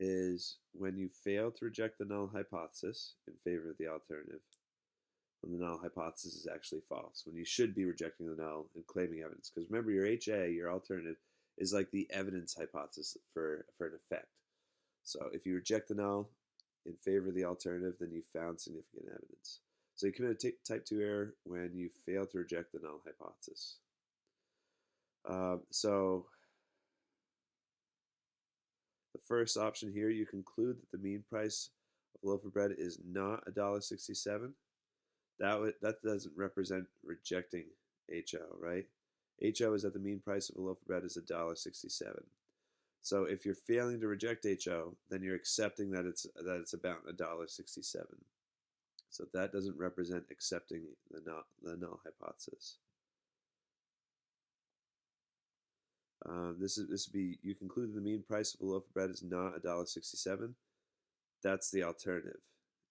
is when you fail to reject the null hypothesis in favor of the alternative, when the null hypothesis is actually false, when you should be rejecting the null and claiming evidence. Because remember, your HA, your alternative, is like the evidence hypothesis for an effect. So if you reject the null in favor of the alternative, then you found significant evidence. So you commit a type 2 error when you fail to reject the null hypothesis. So the first option here, you conclude that the mean price of a loaf of bread is not $1.67. That doesn't represent rejecting HO, right? HO is that the mean price of a loaf of bread is $1.67. So if you're failing to reject HO, then you're accepting that it's about $1.67. So that doesn't represent accepting the null hypothesis. This would be, you conclude that the mean price of a loaf of bread is not $1.67. That's the alternative.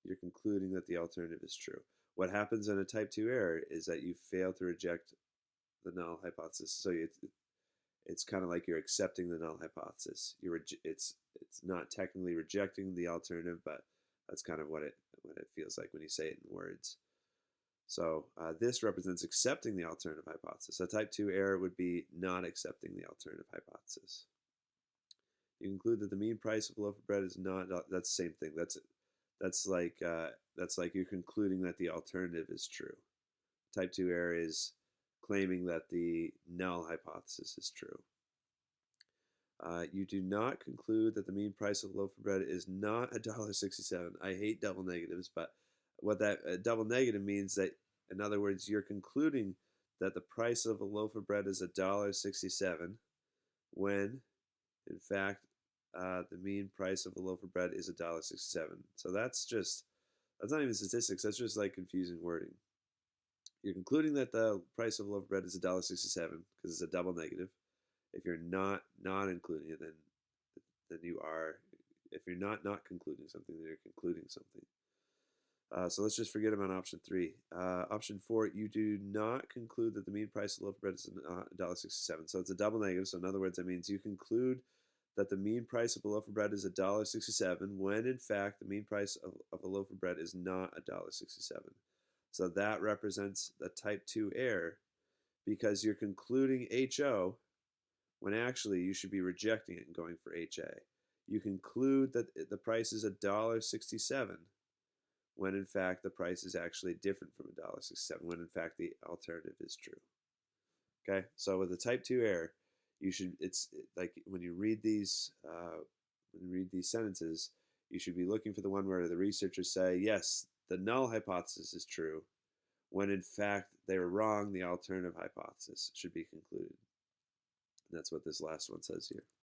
You're concluding that the alternative is true. What happens in a type 2 error is that you fail to reject the null hypothesis. So it's kind of like you're accepting the null hypothesis. It's not technically rejecting the alternative, but that's kind of what it feels like when you say it in words. So this represents accepting the alternative hypothesis. A type 2 error would be not accepting the alternative hypothesis. You conclude that the mean price of a loaf of bread is not. That's the same thing. That's like you're concluding that the alternative is true. Type 2 error is claiming that the null hypothesis is true. You do not conclude that the mean price of a loaf of bread is not $1.67. I hate double negatives, but what that double negative means that, in other words, you're concluding that the price of a loaf of bread is $1.67 when, in fact, the mean price of a loaf of bread is $1.67. So that's not even statistics. That's just like confusing wording. You're concluding that the price of a loaf of bread is $1.67 because it's a double negative. If you're not including it, then you are. If you're not concluding something, then you're concluding something. So let's just forget about option 3. Option 4, you do not conclude that the mean price of a loaf of bread is $1.67. So it's a double negative. So in other words, that means you conclude that the mean price of a loaf of bread is $1.67 when in fact the mean price of a loaf of bread is not $1.67. So that represents the type 2 error because you're concluding HO when actually you should be rejecting it and going for HA. You conclude that the price is $1.67 when in fact the price is actually different from $1.67, when in fact the alternative is true. Okay, so with a type 2 error, it's like when you read these sentences, you should be looking for the one where the researchers say, yes, the null hypothesis is true, when in fact they were wrong, the alternative hypothesis should be concluded. And that's what this last one says here.